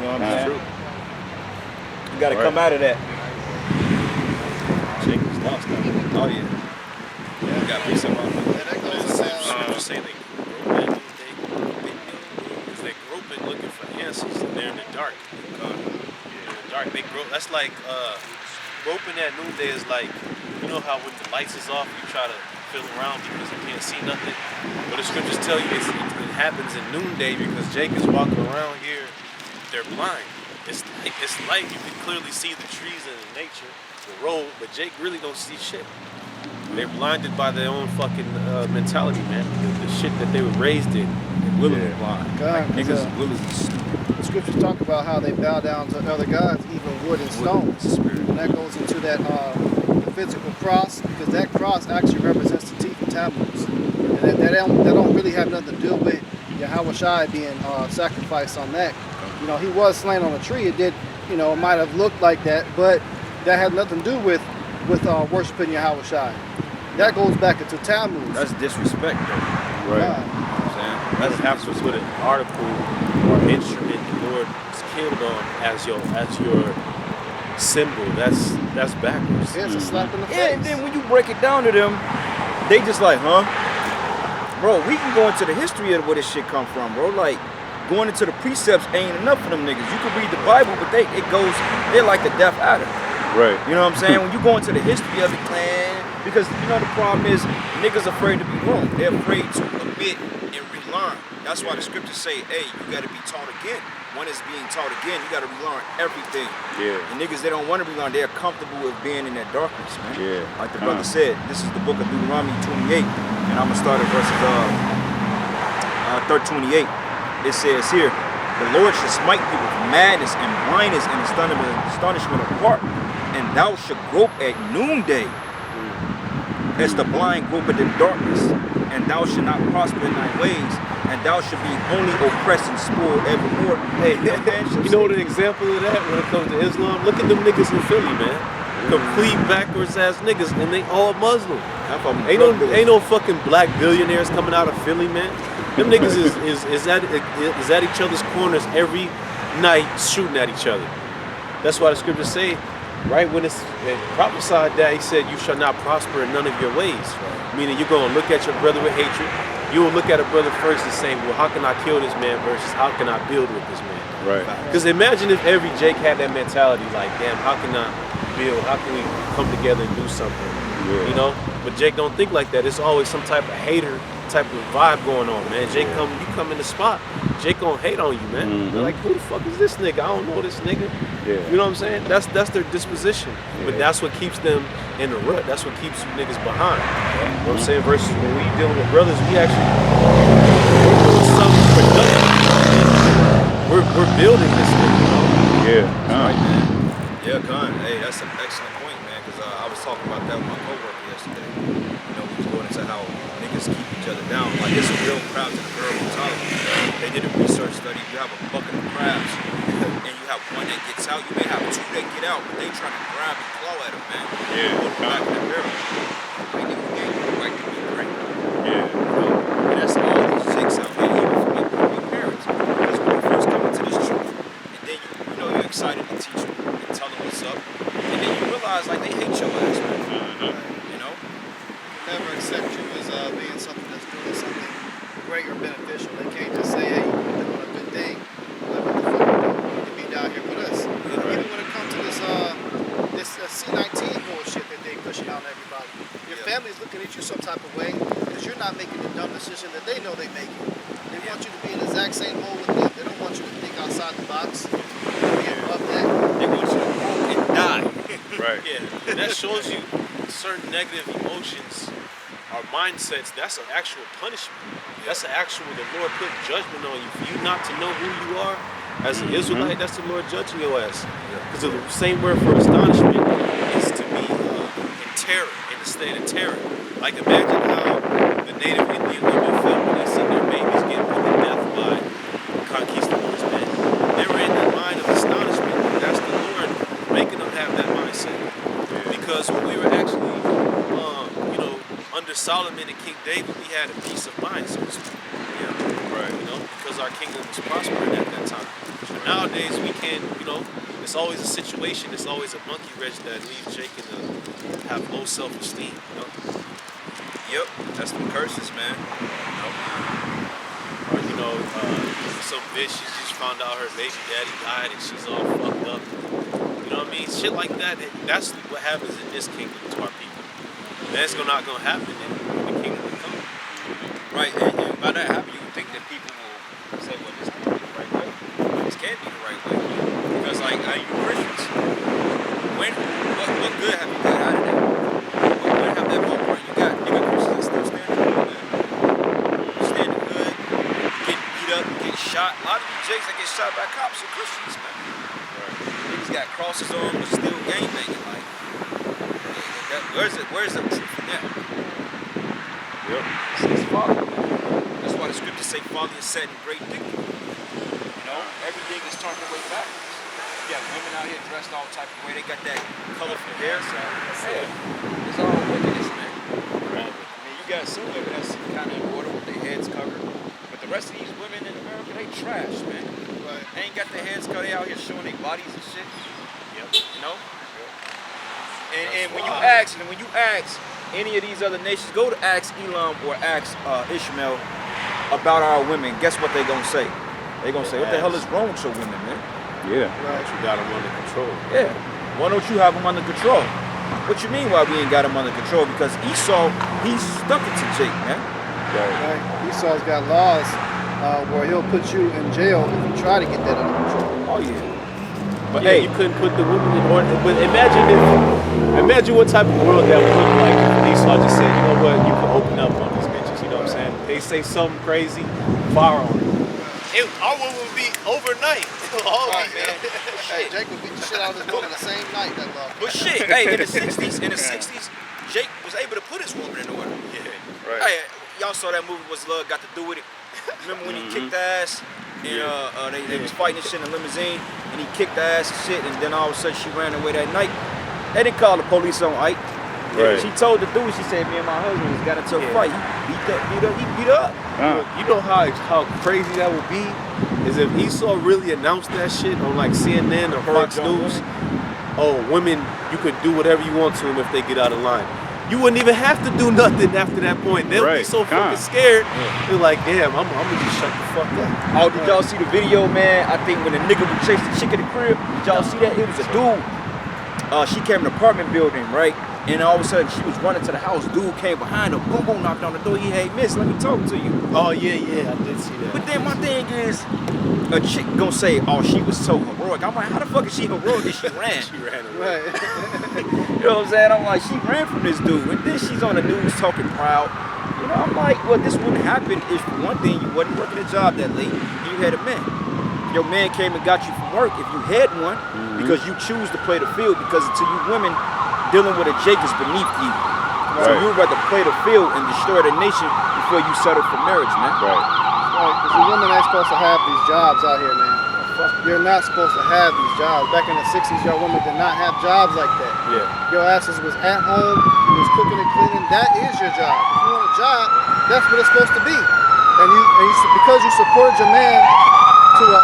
know what I'm saying? True. You got to come out of that. Jake was lost though. Oh yeah. You got to be somebody. That goes to Scripture say they grope at noonday, because they're groping looking for answers, and they're in the dark. In the dark, they grope. That's like groping at noonday is like, you know how when the lights is off, you try to feel around because you can't see nothing. But the scriptures tell you it happens in noonday because Jake is walking around here. They're blind. It's light. You can clearly see the trees and the nature, the road, but Jake really don't see shit. They're blinded by their own fucking mentality, man. The shit that they were raised in. They're willingly blind. God, Niggas willingly stupid. the scriptures talk about how they bow down to other gods, even wood and stones. And that goes into that the physical cross, because that cross actually represents the teeth of Tammuz. And that don't really have nothing to do with Yahweh Shai being sacrificed on that. You know, he was slain on a tree. It did, you know, it might have looked like that, but that had nothing to do with worshiping Yahweh Shai. That goes back into Tammuz. That's disrespect, though. Right. God. You know what I'm saying? That's have to put an article or instrument the Lord is killed on as your symbol. That's backwards. Yeah, it's a slap in the face. Yeah, and then when you break it down to them, they just like, huh? Bro, we can go into the history of where this shit come from, bro. Like, going into the precepts ain't enough for them niggas. You can read the Bible, but they're like the deaf adder. Right. You know what I'm saying? When you go into the history of it, man, because you know the problem is niggas afraid to be wrong. They're afraid to admit and relearn. That's why the scriptures say, hey, you gotta be taught again. When it's being taught again, you gotta relearn everything. Yeah. And niggas, they don't want to relearn. They're comfortable with being in that darkness, man. Yeah. Like the brother said, this is the book of Deuteronomy 28, and I'm gonna start at verses 28. It says here, the Lord shall smite you with madness and blindness and astonishment of heart, and thou shalt grope at noonday, as the blind grope in darkness, and thou shalt not prosper in thy ways, and thou shalt be only oppressed and spoiled evermore. Hey, You know what an example of that when it comes to Islam? Look at them niggas in Philly, man. Complete backwards ass niggas, and they all Muslim. Ain't no fucking black billionaires coming out of Philly, man. Them niggas is at each other's corners every night shooting at each other. That's why the scriptures say, right when it prophesied that, he said, you shall not prosper in none of your ways. Meaning you're going to look at your brother with hatred. You will look at a brother first and say, well, how can I kill this man versus how can I build with this man? Right. Because imagine if every Jake had that mentality, like, damn, how can I build? How can we come together and do something? Yeah. You know? But Jake don't think like that. It's always some type of hater type of vibe going on, man. Jake you come in the spot, Jake gonna hate on you, man. Mm-hmm. They're like, who the fuck is this nigga? I don't know this nigga. Yeah. You know what I'm saying? That's their disposition. But that's what keeps them in the rut. That's what keeps you niggas behind. You know what I'm saying? Versus when we dealing with brothers, we actually doing something productive. We're building this thing, you know? Yeah. Right, man. Yeah, Con. Hey, that's an excellent point, man. Because I was talking about that with my coworker yesterday. You know, we was going into how niggas keep each other down. Like, it's real crabs in the girl mentality. They did a research study. You have a bucket of crabs, and you have one that gets out. You may have two that get out, but they trying to grab and claw at them, man. Yeah. Put them back in the barrel. They give you the right to be great. Yeah. And that's all these chicks out here, even for me parents. Because when you first come into this truth, and then you know you're excited to teach them and tell them what's up, and then you realize like they hate your ass, man. You know? Never accept you as being something that's doing something great or beneficial. They can't just say, hey, you're doing a good thing. Like, what the fuck you to be down here with us? Even when it comes to this C-19 bullshit that they pushing out on everybody. Your family's looking at you some type of way because you're not making the dumb decision that they know they're making. They want you to be in the exact same hole with them. They don't want you to think outside the box. Be above that. They want you to grow and die. Right. Yeah, and that shows you certain negative emotions or mindsets. That's an actual punishment. That's an actual, the Lord put judgment on you. For you not to know who you are as an Israelite, that's the Lord judging your ass. Because the same word for astonishment is to be in terror, in a state of terror. Like imagine how the native Indian women felt when they see their babies get put to death by conquistadors, man. They were in the mind of astonishment. That's the Lord making them have that mindset. Because when we were actually, under Solomon and King David, we had a peace of mind, so to speak. Right. You know, because our kingdom was prospering at that time. But nowadays we can't, it's always a situation, it's always a monkey wrench that leaves Jake to have low self-esteem, Yep, that's the curses, man. Or, some bitch, she just found out her baby daddy died and she's all fucked up. You know what I mean? Shit like that, that's what happens in this kingdom to our people. That's not gonna happen in the kingdom to come. Right, and by that happen, you would think that people will say, well, this can't be the right way. This can't be the right way. Because, like, are you Christians? What good have you got out of that? When have that one part you got Christians that still standing good? Standing good, getting beat up, getting shot. A lot of these jakes that get shot by cops are Christians, man. Niggas got crosses on, but still gang banging. Like, where's the truth in that? Yep. It's folly. That's why the scriptures say folly is set in great dignity. Everything is turned away backwards. You got women out here dressed all type of way. They got that colorful hair. So, it's all wickedness, man. Right. I mean, you got some women that's kind of in order with their heads covered. But the rest of these women in America, they trash, man. Right. They ain't got their heads cut. They out here showing their bodies and shit. Yep. You know? And when you ask any of these other nations, go to ask Elam or ask Ishmael about our women, guess what they gonna say? They gonna say, what the hell is wrong with your women, man? Yeah. Right. You got them under control. Yeah. Why don't you have them under control? What you mean why we ain't got them under control? Because Esau, he's stuck it to Jake, man. Right. Esau's got laws where he'll put you in jail if you try to get that under control. Oh yeah. But Yeah, hey, you couldn't put the women in order. But imagine what type of world that would look like if Esau just said, you know what, you can open up on these bitches. You know what I'm saying? They say something crazy, fire on it. Our woman would be overnight. Right, man. Hey, Jake would beat the shit out of his woman the same night. That law. but shit, hey, in the 60s, Jake was able to put his woman in order. Yeah. Right. Hey, y'all saw that movie, What's Love Got to Do With It? Remember when he kicked ass? And they was fighting and shit in a limousine, and he kicked the ass and shit, and then all of a sudden she ran away that night. They didn't call the police on Ike. Right. She told the dude, she said, me and my husband just got into a fight. He beat her up. You know how crazy that would be? Is if Esau really announced that shit on like CNN or Fox News. Oh, women, you could do whatever you want to them if they get out of line. You wouldn't even have to do nothing after that point. They'll be so fucking scared. They're like, damn, I'm gonna just shut the fuck up. Oh, did y'all see the video, man? I think when the nigga would chase the chick in the crib, did y'all see that? It was a dude. She came in an apartment building, right? And all of a sudden she was running to the house. Dude came behind her, boom, boom, knocked on the door. He, hey, miss, let me talk to you. Oh yeah, I did see that. But then my thing is, a chick gonna say, oh, she was so heroic. I'm like, how the fuck is she heroic if she ran? She ran away. Right. You know what I'm saying? I'm like, she ran from this dude, and then she's on the news talking proud. You know, I'm like, well, this wouldn't happen if, for one thing, you wasn't working a job that late, and you had a man. Your man came and got you from work if you had one, because you choose to play the field, because to you women, dealing with a Jake is beneath you. So you'd rather play the field and destroy the nation before you settle for marriage, man. Right. Right, because the women ain't supposed to have these jobs out here, man. You're not supposed to have these jobs. Back in the 60s, your women did not have jobs like that. Yeah. Your asses was at home, you was cooking and cleaning. That is your job. If you want a job, that's what it's supposed to be. And because you supported your man to a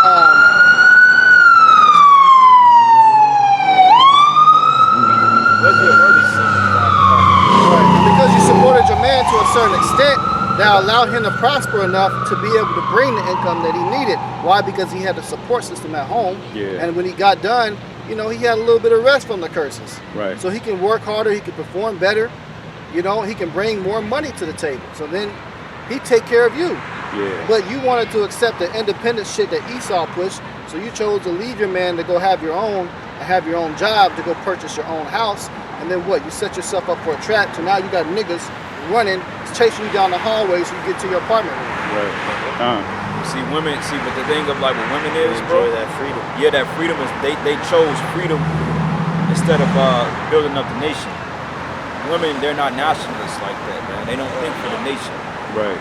because you supported your man to a certain extent, that allowed him to prosper enough to be able to bring the income that he needed. Why? Because he had a support system at home. Yeah. And when he got done, he had a little bit of rest from the curses. Right. So he can work harder, he can perform better, he can bring more money to the table. So then he take care of you. Yeah. But you wanted to accept the independent shit that Esau pushed, so you chose to leave your man to go have your own and have your own job, to go purchase your own house. And then what? You set yourself up for a trap, so now you got niggas running, chasing you down the hallway so you get to your apartment room. Right. See, women, but the thing of like what women is, Enjoy bro. that freedom. Yeah, that freedom is, they chose freedom instead of building up the nation. Women, they're not nationalists like that, man. They don't think for the nation. Right.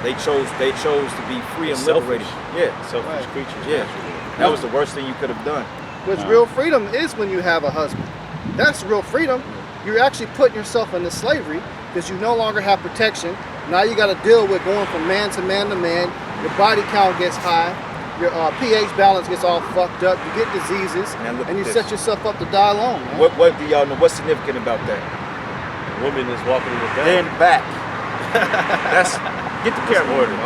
They chose to be free and liberated. Yeah. Selfish creatures. Yeah. That was the worst thing you could have done. Which real freedom is when you have a husband. That's real freedom. You're actually putting yourself into slavery because you no longer have protection. Now you got to deal with going from man to man to man. Your body count gets high. your pH balance gets all fucked up. You get diseases, Now look and you at set this. yourself up to die alone. Man. What do y'all know? What's significant about that? Woman is walking in the They're in back. the back. That's get the camera order.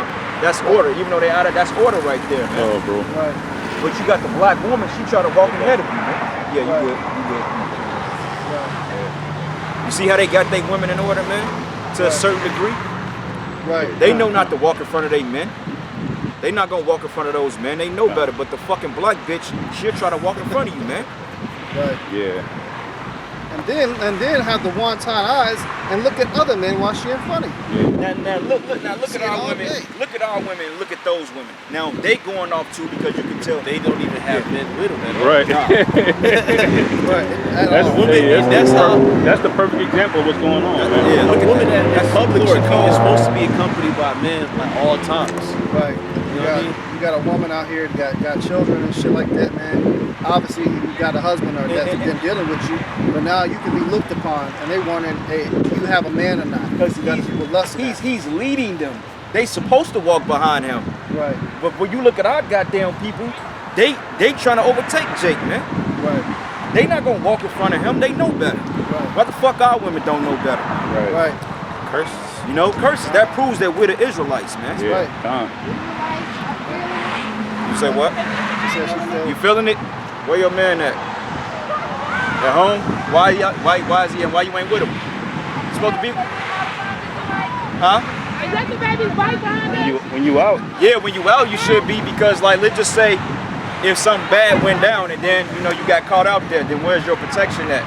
That's order. Even though they out of that's order right there, man. Oh, bro. Right. But you got the black woman. She try to walk ahead of you, man. Yeah, you Right. good. You good. Right. You see how they got their women in order, man? To a Right. certain degree. Right. They know not to walk in front of their men. They not gonna walk in front of those men. They know better. But the fucking black bitch, she'll try to walk in front of you, man. Right. Yeah. And then have the one-time eyes and look at other men while she in front of you. Now look at See it our all women. day. Look at our women. Look at those women. Now they going off too because you can tell They don't even have men with them at all. Right. Right. At That's, all. woman- hey, that's how- that's the perfect example of what's going on, man. Yeah, look A at woman that. in That's public Lord, should come be on. supposed to be accompanied by men at all times. Right. You know what I mean? You got a woman out here that got children and shit like that, man. Obviously, you got a husband or that's been dealing with you, but now you can be looked upon, and they wondering, hey, do you have a man or not? Because You got people lusting. he's leading them. They supposed to walk behind him. Right. But when you look at our goddamn people, they trying to overtake Jake, man. Right. They not gonna walk in front of him. They know better. Right. Why the fuck our women don't know better? Right. Right. Curses. You know, curses. That proves that we're the Israelites, man. Yeah. right. Time. You say what? She said she felt. You feeling it? Where your man at? At home? Why is he and why you ain't with him? You supposed to be? Huh? Is that the baby's bike behind us? When you out, Yeah, when you out, you should be because, like, let's just say if something bad went down and then, you know, you got caught out there, then where's your protection at?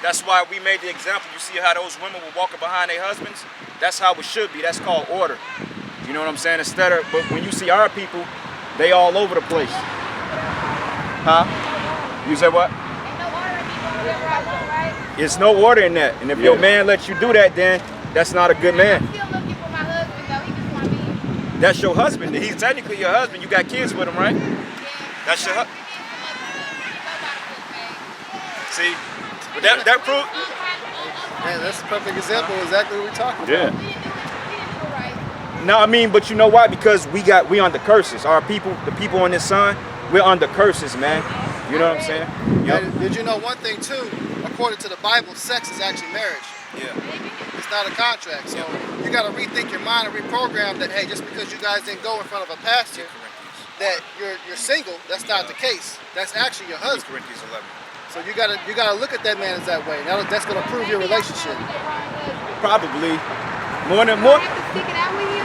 That's why we made the example. You see how those women were walking behind their husbands? That's how it should be. That's called order. You know what I'm saying? Instead of, but when you see our people, they all over the place. Huh? You said what? Ain't no order in me going wherever I want, right? It's no order in that. And if your Yeah. man lets you do that, then that's not a good man. I'm still looking for my husband, though. He just want me. That's your husband. He's technically your husband. You got kids with him, right? Yeah. That's your He hu- needs some See? But that proof. Man, that's a perfect example of exactly what we're talking yeah. about. We didn't do it right. No, I mean, but you know why? Because we under curses. Our people, the people on this sign, we're under curses, man. You know what I'm saying? Yup. And did you know one thing too? According to the Bible, sex is actually marriage. Yeah. It's not a contract. So you got to rethink your mind and reprogram that. Hey, just because you guys didn't go in front of a pastor, that you're single. That's not the case. That's actually your husband. Corinthians 11. So you gotta look at that man as that way. That's gonna prove your relationship. Probably. More than Do more. I have to stick it out with you?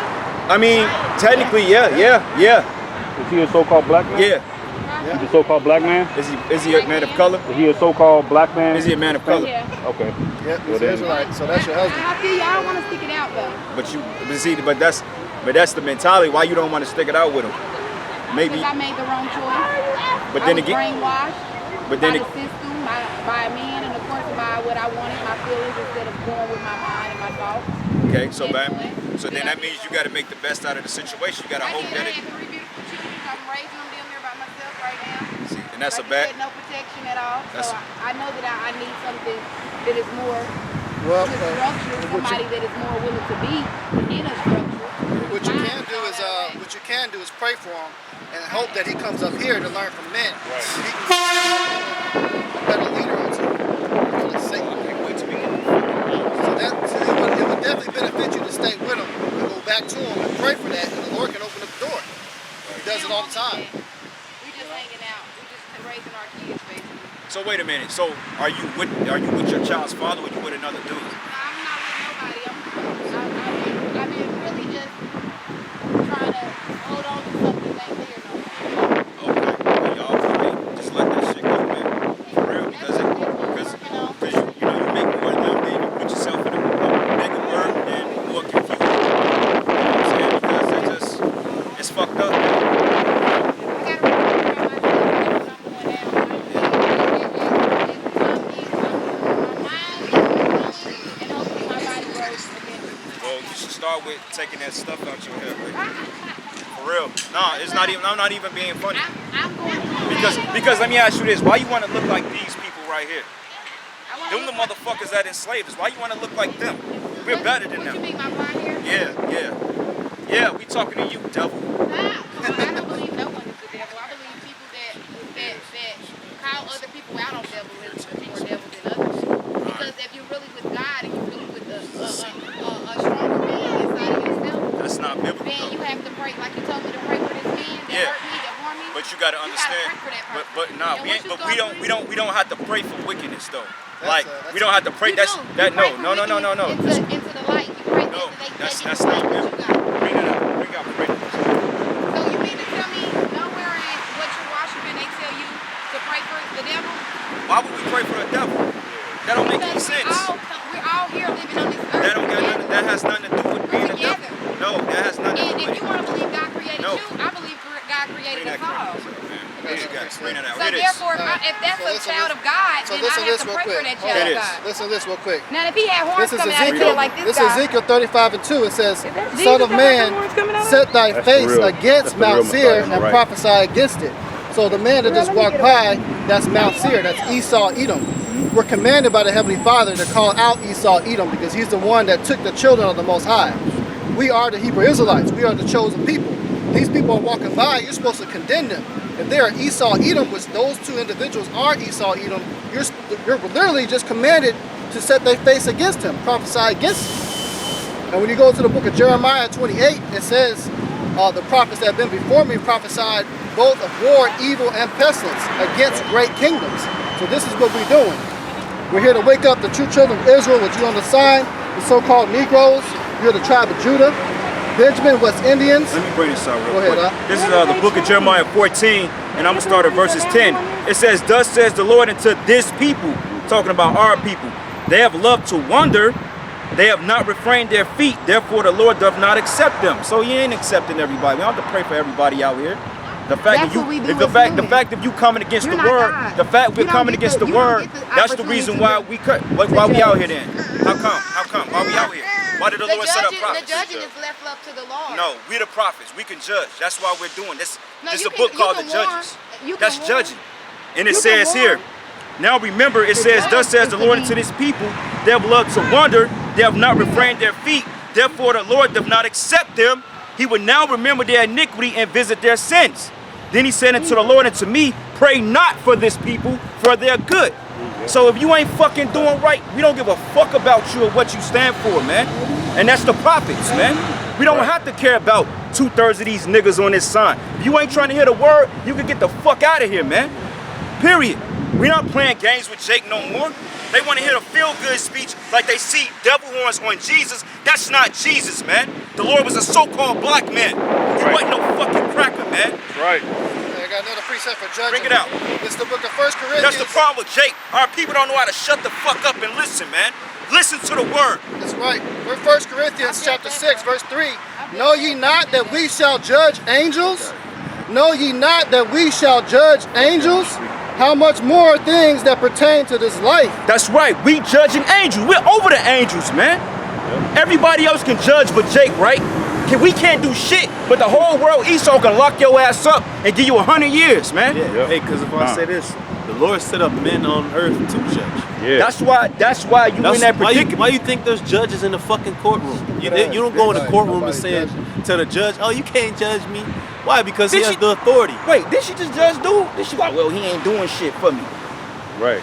I mean, technically, yeah. Is he a so-called black man? Yeah. He's a so-called black man? Is he a man of color? Is he a so-called black man? Is he a man of color? Yeah. Okay. Yep, Well, he's then- Israelite. So that's your husband. I feel you. I don't want to stick it out, though. But that's the mentality. Why you don't want to stick it out with him? Maybe. Because I made the wrong choice. But I then was again, brainwashed but by then the system, by a man, and of course by what I wanted, my feelings, instead of going with my mind and my thoughts. okay. So then that means you got to make the best out of the situation. You got to I hope did that have it. 3 beautiful children. I'm raising them down there by myself right now. See, and that's a Like you bad. said, no protection at all. That's- So I know that I need something that is more Well, to structure, somebody that is more willing to be in a structure. what you can do is pray for him and hope that he comes up here to learn from men. Right. He can be a better leader unto the sake. So it would definitely benefit you to stay with him and go back to him and pray for that, and the Lord can open up the door. He does it all the time. We just hanging out. We just raising our kids, basically. So wait a minute. So are you with your child's father, or you with another dude? I'm not with nobody. I've been really just trying to hold on to something that ain't there no more. Okay. Y'all, hey, just let that shit go, man. For real, because you make more than them, then you put yourself in a bigger burden, then more confused. You know what I'm saying? Because it's fucked up. Man. I gotta remember myself when I'm going down. Well, you should start with taking that stuff out your head, right? For real. Nah, it's not even. I'm not even being funny. I'm going through Because let me ask you this: why you want to look like these people right here? I wanna Them the look motherfuckers that enslaved us. Why you want to look like them? We're better than What you them. mean, my blonde hair? Yeah. We talking to you, devil. Stop. I don't believe how other people out on devil is more devil than others. Because if you're really with God and you're really with a stronger being inside of yourself, That's not biblical. then you have to pray, like you told me to pray for this man that hurt me, that harmed me. But you gotta understand. pray for that person. But nah, And we once ain't, you but go we don't have to pray for wickedness though. That's Like we don't have to pray. You That's do. that You pray no. for wickedness Into the light. You pray No, that they that's get not the light that biblical. you got. Bring that up. Bring out pray. So you mean to tell me nowhere in what you're Washington they tell you to pray for the devil? Why would we pray for the devil? That don't make any Because sense. we're all here living on this earth. That don't got together. nothing. That has nothing to do with being a devil. Together. No, that has nothing to And do if with you it. want to believe God created No. you, I believe God created Bring us that all. crap up, man. Bring that out. So It is. therefore, if that's So a listen child this- of God, so then listen I this have to real pray for quick. that Hold child on. of God. Listen to this real quick. Now, if he had horns This is coming out of his Ezekiel. tail like this This is guy, Ezekiel 35:2. It says, Is that Jesus "Son of that has man, horns coming out of set thy That's the face real- against that's the real Mount Seir Messiah, and right. prophesy against it." So the man that just walked by, that's Mount Seir. That's Esau, Edom. We're commanded by the Heavenly Father to call out Esau, Edom, because he's the one that took the children of the Most High. We are the Hebrew Israelites. We are the chosen people. These people are walking by. You're supposed to condemn them. If they are Esau, Edom, which those two individuals are Esau, Edom, you're literally just commanded to set their face against him, prophesy against him. And when you go to the book of Jeremiah 28, it says, the prophets that have been before me prophesied both of war, evil, and pestilence against great kingdoms. So this is what we're doing. We're here to wake up the true children of Israel, which you understand, the so-called Negroes. You're the tribe of Judah, Benjamin, West Indians. Let me bring this out real Go ahead, quick. Doc. This is the book of Jeremiah 14, and I'm going to start at verses 10. It says, "Thus says the Lord unto this people," talking about our people, "they have loved to wander, they have not refrained their feet, therefore the Lord doth not accept them." So he ain't accepting everybody. We don't have to pray for everybody out here. The fact That's that what we you, do the as fact humans. of you coming against You're the not word, God. the fact we're You don't coming get against the- the you don't word, get the that's the opportunity reason to why do- we cut. Why we out here then? How come? How come? Why we out here? Why did the Lord set up The prophets? judging is left up to the Lord. No, we're the prophets. We can judge. That's why we're doing this. No, This is you a book can- called you The can warn. Judges. You can That's warn. judging. And it You can says here, warn. now remember, it says, judge "Thus says is the to Lord be- unto this people, they have loved to wander, they have not refrained their feet, therefore the Lord doth not accept them. He will now remember their iniquity and visit their sins." Then he said unto the Lord and to me, "Pray not for this people, for their good." So if you ain't fucking doing right, we don't give a fuck about you or what you stand for, man. And that's the prophets, man. We don't have to care about 2/3 of these niggas on this sign. If you ain't trying to hear the word, you can get the fuck out of here, man. Period. We're not playing games with Jake no more. They want to hear a feel-good speech like they see devil horns on Jesus. That's not Jesus, man. The Lord was a so-called black man. He wasn't no fucking cracker, man. Right. I got another precept for judging. Bring it out. It's the book of 1 Corinthians. That's the problem with Jake. Our people don't know how to shut the fuck up and listen, man. Listen to the word. That's right. We're 1 Corinthians chapter 6, verse 3. Know ye not that we shall judge angels? Know ye not that we shall judge angels? How much more things that pertain to this life? That's right. We judging angels. We're over the angels, man. Everybody else can judge but Jake, right? We can't do shit, but the whole world, Esau, can lock your ass up and give you 100 years, man. Yeah. Yep. Hey, because if I say this, the Lord set up men on earth to judge. Yeah. That's why you in that predicament. Why you think there's judges in the fucking courtroom? You don't go in the courtroom and saying to the judge, "Oh, you can't judge me." Why? Because he Did has she- the authority. Wait, did she just judge dude? Did she like, well, he ain't doing shit for me? Right.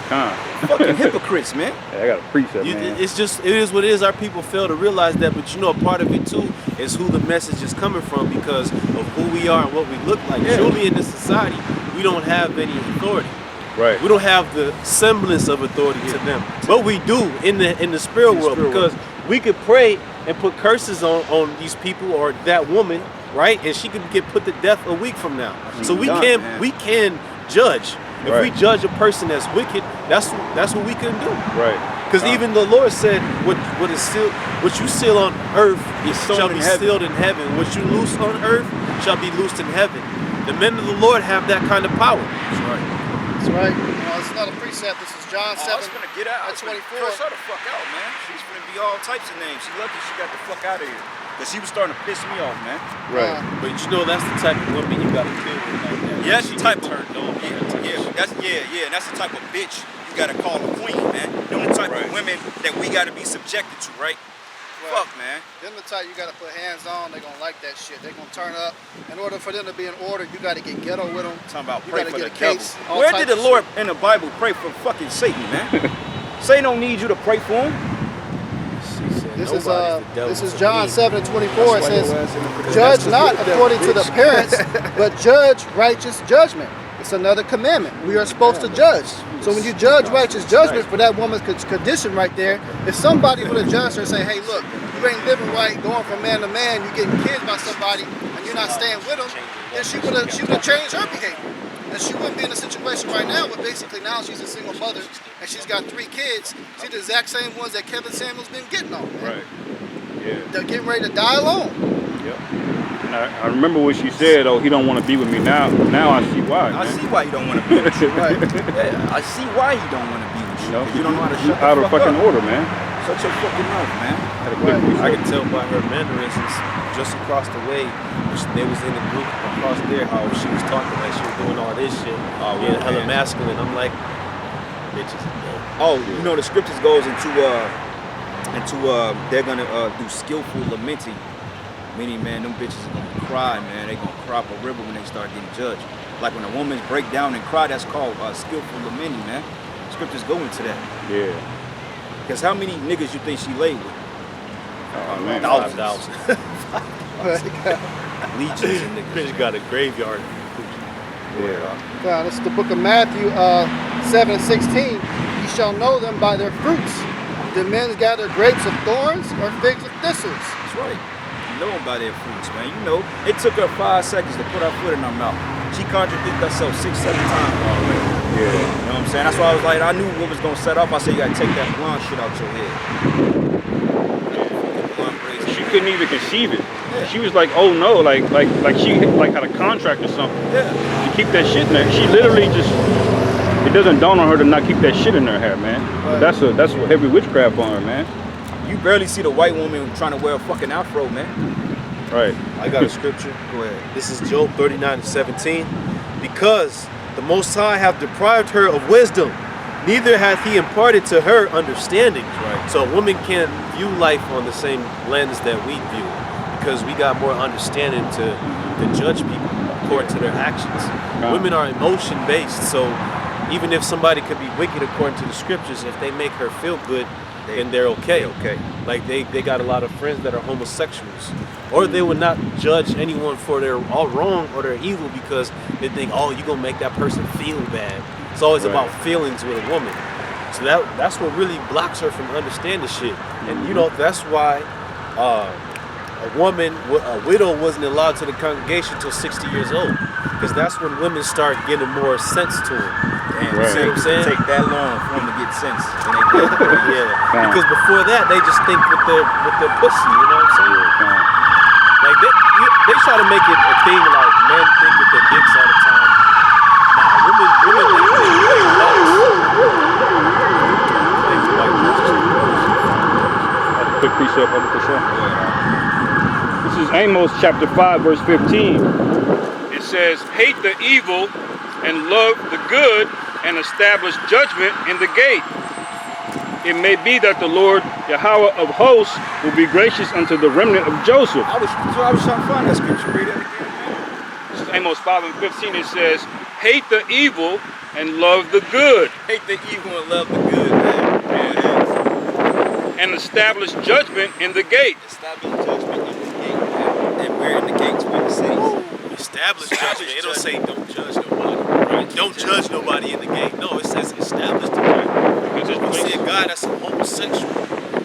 Fucking hypocrites, man. Hey, I got a precept, You, man. it is what it is. Our people fail to realize that, but a part of it too is who the message is coming from because of who we are and what we look like. Yeah. Truly, in this society, we don't have any authority. Right. We don't have the semblance of authority to them, but we do in the spirit world because we could pray and put curses on these people or that woman, right? And she could get put to death a week from now. So we Done, man. can judge. If we Right. judge a person that's wicked, that's what we can do. Right. Because even the Lord said, "What you seal on earth shall be sealed in heaven. What you loose on earth shall be loosed in heaven." The men of the Lord have that kind of power. That's right. That's right. It's not a precept. This is John 7. I was gonna get out. At 24. Curse her the fuck out, man. She's gonna be all types of names. She lucky she got the fuck out of here. Cause she was starting to piss me off, man. Right. But that's the type of woman you gotta deal with like that. Yeah, that's She the type get of turned on. and that's the type of bitch you gotta call a queen, man. Them the type of women that we gotta be subjected to, right? Fuck, man. Them the type you gotta put hands on. They gonna like that shit. They gonna turn up. In order for them to be in order, you gotta get ghetto with them. Talking about You pray gotta for get the a devil. case, all Where types did the of Lord in the Bible pray for fucking Satan, man? Satan don't need you to pray for him. This is John 7:24. It says, "Judge not according to the appearance, but judge righteous judgment." It's another commandment. We are supposed to judge. So when you judge righteous judgment for that woman's condition right there, if somebody would have judged her and say, "Hey, look, you ain't living right, going from man to man, you getting kids by somebody, and you're not staying with them," then she would have changed her behavior. And she wouldn't be in a situation right now where basically now she's a single mother and she's got 3 kids. She's the exact same ones that Kevin Samuels been getting on. Man. Right. Yeah. They're getting ready to die alone. Yep. And I remember what she said. Oh, he don't want to be with me now. Now I see why. I Man. see why you don't want to be with you. Right. Yeah, I see why he don't want to be with you. You know, 'Cause you don't know how to you shut out the of fuck fucking up. order, man. Shut your fucking mouth, man. Had a quick Right. reset. I can tell by her mannerisms just across the way. They was in the group across there how she was talking like she was doing all this shit, being hella man. masculine. I'm like, bitches. Oh, you know the scriptures goes into they're gonna do skillful lamenting, meaning man, them bitches are gonna cry, man. They gonna cry up a river when they start getting judged. Like when a woman's break down and cry, that's called skillful lamenting, man. Scriptures go into that. Yeah. Cause how many niggas you think she laid with? Oh man. 5,000. Legions and niggas. Bitch got a graveyard. Yeah. This is the book of Matthew 7:16. You shall know them by their fruits. Do men gather grapes of thorns or figs of thistles? That's right. You know them by their fruits, man. You know, it took her 5 seconds to put her foot in her mouth. She contradicted herself 6-7 times already. Yeah. You know what I'm saying? That's why I was like, I knew what was gonna set up. I said, you gotta take that blonde shit out your head. Blonde braids. She couldn't even conceive it. She was like, oh no, like she had a contract or something Yeah. to keep that shit in there. She literally just, it doesn't dawn on her to not keep that shit in her hair, man. Right. That's a heavy witchcraft on her, man. You barely see the white woman trying to wear a fucking afro, man. Right. I got a scripture. Go ahead. This is Job 39:17. Because the Most High have deprived her of wisdom, neither hath he imparted to her understanding. Right. So a woman can't view life on the same lens that we view, because we got more understanding to judge people according to their actions. Women are emotion based, so even if somebody could be wicked according to the scriptures, if they make her feel good, then they're okay. Okay. Like they got a lot of friends that are homosexuals, or they would not judge anyone for their all wrong or their evil because they think, oh, you're gonna make that person feel bad. It's always Right. about feelings with a woman. So that's what really blocks her from understanding shit. And you know, that's why a woman, a widow, wasn't allowed to the congregation till 60 years old, because that's when women start getting more sense to them. Damn, Right. see what I'm saying? Take that long for them to get sense. And they do. Yeah, because before that they just think with their pussy, you know what I'm saying? Like they try to make it a thing like men think with their dicks all the time. Nah, women Quick precept of the show. This is Amos chapter 5, verse 15. It says, hate the evil and love the good and establish judgment in the gate. It may be that the Lord Yahweh of hosts will be gracious unto the remnant of Joseph. I was trying to find that scripture. Read it again. This is Amos 5 and 15. It says, hate the evil and love the good Hate the evil and love the good, man. and establish judgment in the gate. Establish judgment in the gate, man. And we're in the gates, we're in the cities. establish judgment. It don't say don't judge nobody. Right? Don't judge nobody in the gate. No, it says establish the right. Because if we see a guy that's a homosexual,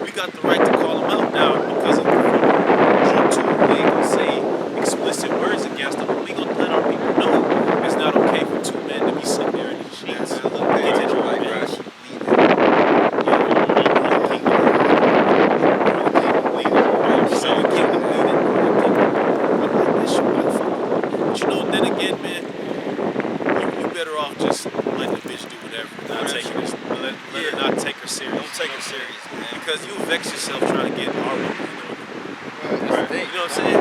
we got the right to call him out now because of Job 2. We ain't gonna say explicit words against him, but we gonna let our people know it's not okay for 2 men to be sitting there in these sheets. Man, look, man, Get it, you're right, man. bro. She leaving. But you know, then again, man, you better off just letting the bitch do whatever. Not taking this, let her not take her serious. Don't take her serious, man. Because you'll vex yourself trying to get our woman, Right. you know what I'm saying?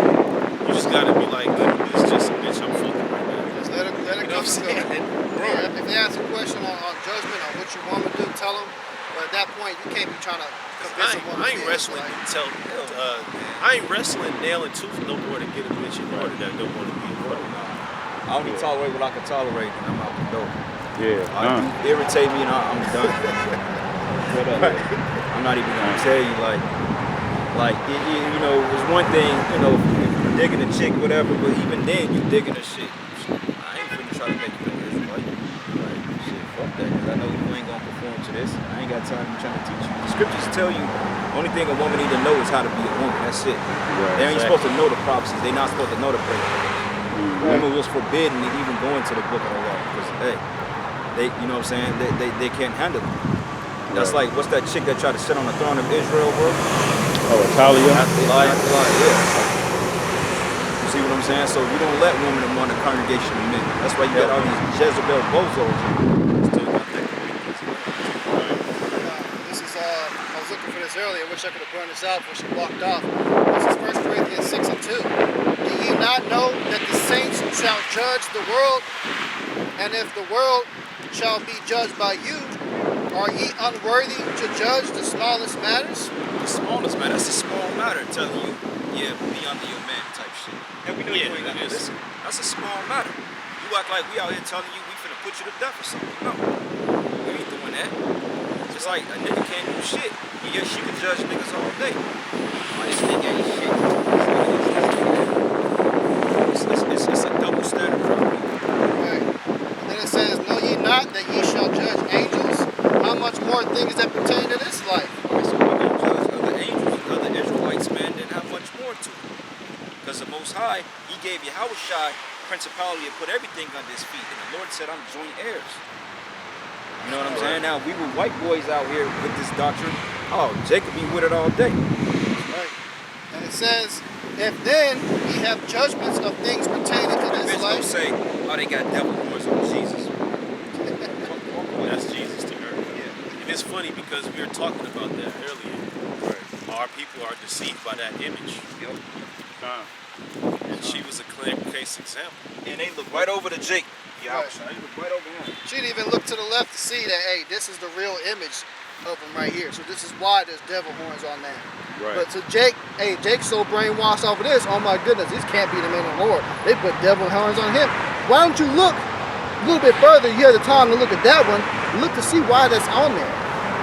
You just gotta be like, this is just a bitch I'm fucking right now. Just let it You know come what I'm and go. saying? Yeah, if they ask a question on judgment on what your woman do, tell them But at that point, you can't be trying to convince a woman. I ain't wrestling I ain't wrestling nail and tooth no more to get a bitch in order that don't want to be in order. I only tolerate what I can tolerate, and I'm out the door. Yeah. You irritate me, and I'm done. I'm not even gonna tell you you know, it's one thing, you know, digging a chick, whatever, but even then, you digging a shit. I ain't finna try to make you an Israelite. Like, shit, fuck that, because I know you ain't gonna conform to this. I ain't got time to be trying to teach you. The scriptures tell you, only thing a woman need to know is how to be a woman. That's it. They ain't supposed to know the prophecies. They not supposed to know the prayer. Women was forbidden to even go into the book of the law because, hey, they, you know what I'm saying? They can't handle it. That's like, what's that chick that tried to sit on the throne of Israel, bro? Oh, Talia. Yeah. You see what I'm saying? So you don't let women among the congregation of men. That's why you got all these Jezebel bozos. Still got that. This is, I was looking for this earlier. I wish I could have burned this out before she walked off. This is 1 Corinthians 6 and 2. Do ye not know that the saints shall judge the world? And if the world shall be judged by you, are ye unworthy to judge the smallest matters? The smallest matter, that's a small matter telling you, yeah, be under your man type shit. And we know you ain't got to listen. That's a small matter. You act like we out here telling you we finna put you to death or something. No. We ain't doing that. Just like a nigga can't do shit. Yeah, she can judge niggas all day. This nigga ain't shit. It's a double standard problem. Right. And then it says, know ye not that ye shall judge angels? How much more things that pertain to this life? So we're going to judge other angels and other Israelites, man, then how much more to it? Because the Most High, he gave Yahushua principality to put everything under his feet. And the Lord said, I'm joint heirs. You know what I'm saying? Now, we were white boys out here with this doctrine. Oh, Jacob be with it all day. Right. And it says, if then ye have judgments of things pertaining to this Bitch don't life. say, oh, they got devil horns on Jesus. That's Jesus to her. Yeah. And it's funny because we were talking about that earlier. Our people are deceived by that image. Yep. And she was a clear case example. And they look right over to Jake. Right. They look right over him. She'd even look to the left to see that, hey, this is the real image of him right here. So this is why there's devil horns on that. Right. But to Jake, hey, Jake's so brainwashed off of this, oh my goodness, this can't be the man of the Lord. They put devil horns on him. Why don't you look a little bit further? You have the time to look at that one. Look to see why that's on there.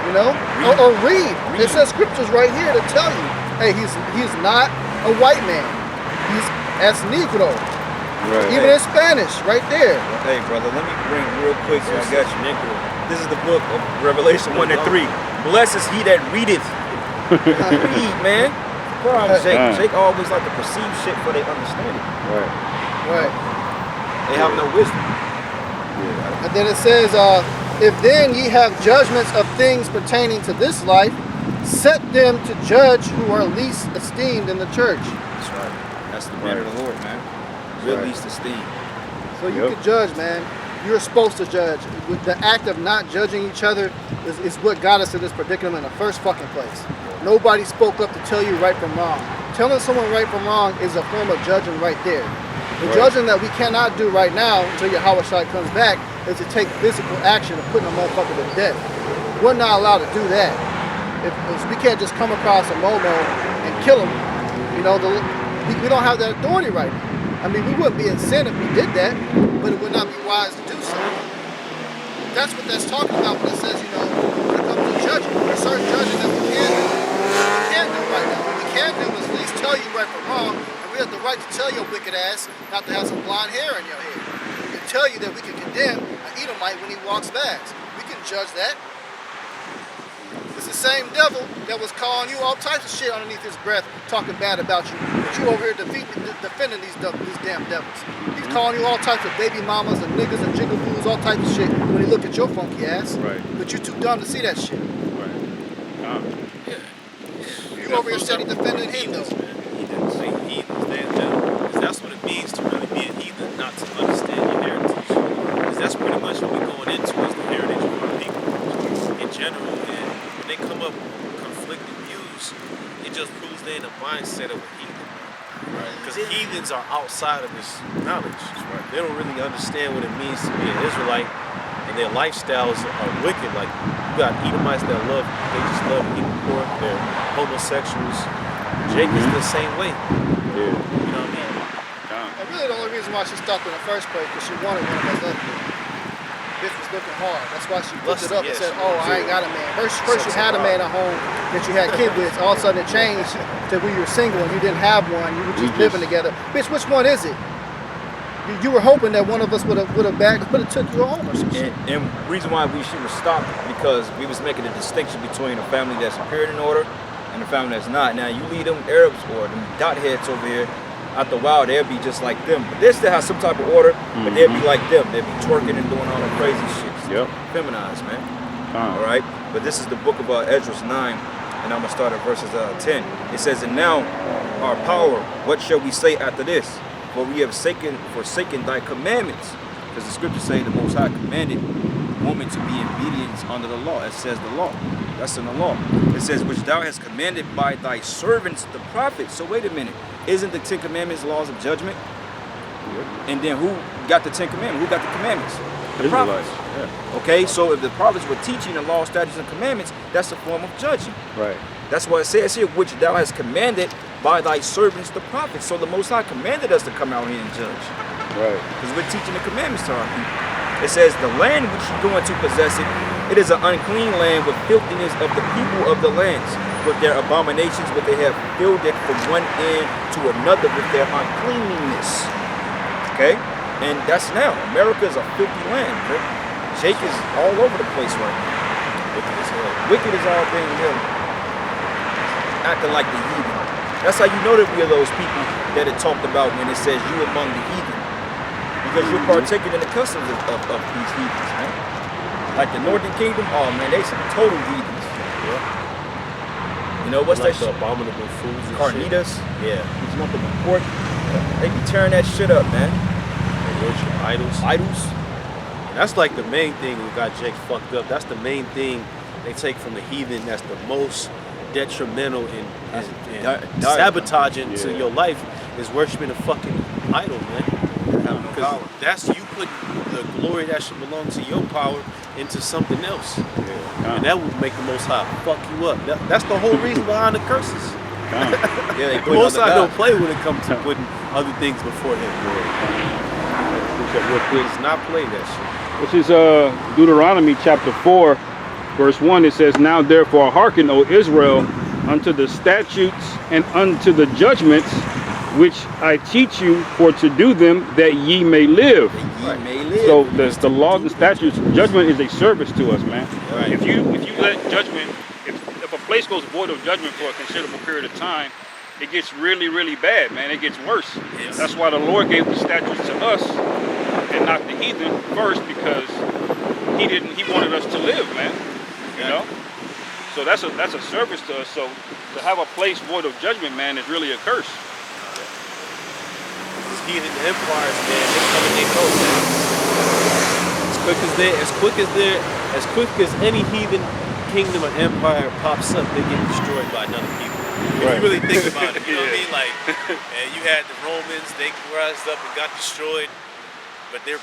You know? Or read. It says scriptures right here to tell you, hey, he's not a white man. He's as Negro. Right. Even in Spanish, right there. Hey, brother, let me bring real quick so I got you. This is the book of Revelation 1 and 3. Blessed is he that readeth. Read, man. Jake always like to perceive shit for they understanding. Right. Right. They have no wisdom. And then it says, if then ye have judgments of things pertaining to this life, set them to judge who are least esteemed in the church. That's right. That's the man of the Lord, man. Real least esteemed. So you can judge, man. You're supposed to judge. With the act of not judging each other is what got us in this predicament in the first fucking place. Nobody spoke up to tell you right from wrong. Telling someone right from wrong is a form of judging right there. The judging that we cannot do right now until Yahushua comes back is to take physical action of putting a motherfucker to death. We're not allowed to do that. If we can't just come across a Momo and kill him. You know, we don't have that authority right now. I mean, we wouldn't be in sin if we did that, but it would not be wise to do so. That's what that's talking about when it says, you know, when it comes to judging, there's certain judging that we can't do right now. What we can do is at least tell you right from wrong, and we have the right to tell your wicked ass not to have some blonde hair in your head. We can tell you that we can condemn an Edomite when he walks past. We can judge that. It's the same devil that was calling you all types of shit underneath his breath, talking bad about you. But you over here defending these damn devils. He's calling you all types of baby mamas and niggas and jigaboos, all types of shit when he look at your funky ass. Right. But you're too dumb to see that shit. Right. You over here steady defending him though. Heathens, because that's what it means to really be a heathen, not to understand your heritage. Because that's pretty much what we're going into is the heritage of our people in general. And when they come up with conflicting views, it just proves they're in the mindset of a heathen. Right? Because heathens are outside of this knowledge. Right? They don't really understand what it means to be an Israelite. And their lifestyles are wicked. Like you got Edomites that they just love eating pork. They're homosexuals. Jake is the same way. Yeah. You know what I mean? And really, the only reason why she stopped in the first place because she wanted one of those husbands. Bitch was looking hard. That's why she put it up and said, "Oh, I ain't got a man." First you had a man at home that you had kids with. All of a sudden, it changed to when you were single and you didn't have one. You were just living together. Bitch, which one is it? You were hoping that one of us would have took you home or some shit. And reason why we should have stopped because we was making a distinction between a family that's superior in order and a family that's not. Now you leave them Arabs or them dot heads over here. After a while, they'll be just like them. But they still have some type of order, but they'll be like them. They'll be twerking and doing all the crazy shit. Yep. Feminized, man. All right? But this is the book of Esdras 9, and I'm going to start at verses 10. It says, "And now our power, what shall we say after this? For we have forsaken thy commandments." Because the scriptures say the Most High commanded woman to be obedient under the law. It says the law. That's in the law. It says, "Which thou hast commanded by thy servants the prophets." So wait a minute. Isn't the 10 Commandments laws of judgment? And then who got the 10 Commandments? Who got the commandments? The prophets. Yeah. Okay, so if the prophets were teaching the law, statutes, and commandments, that's a form of judging. Right. That's what it says here, which thou hast commanded by thy servants the prophets. So the Most High commanded us to come out here and judge. Right. Because we're teaching the commandments to our people. It says, "The land which ye go into possess it, it is an unclean land with filthiness of the people of the lands, with their abominations, but they have filled it from one end to another with their uncleanliness." Okay? And that's now. America is a filthy land. Okay? Jake is all over the place right now. Wicked as hell. Wicked as all things hell. Acting like the heathen. That's how you know that we are those people that it talked about when it says you among the heathen. Because you're partaking in the customs of these heathens, man. Like the Northern Kingdom, oh man, they some total heathens. Yeah. You know, what's Like that the shit? abominable foods and Carnitas. shit. Yeah. Eats nothing but pork. They be tearing that shit up, man. They worship idols. Idols. That's like the main thing we got Jake fucked up. That's the main thing they take from the heathen. That's the most detrimental and sabotaging to your life is worshiping a fucking idol, man. Having no Because power. that's you put the glory that should belong to your power into something else. Yeah. And that would make the Most High fuck you up. That's the whole reason behind the curses. Yeah, they The put Most other High don't gods. play when it comes to putting other things before Him. He does not play that shit. This is Deuteronomy chapter 4, verse 1. It says, "Now therefore hearken, O Israel, unto the statutes and unto the judgments which I teach you for to do them, that ye may live." Ye may live. So the laws and statutes, judgment is a service to us, man. Right. If you let judgment, if a place goes void of judgment for a considerable period of time, it gets really, really bad, man. It gets worse. Yes. That's why the Lord gave the statutes to us and not the heathen first, because He wanted us to live, man. You know? So that's a service to us. So to have a place void of judgment, man, is really a curse. These heathen empires, man, they come and they go, man. As quick as any heathen kingdom or empire pops up, they get destroyed by another people. If Right. you really think about it, you know what I mean? Like, and you had the Romans, they rised up and got destroyed, but they're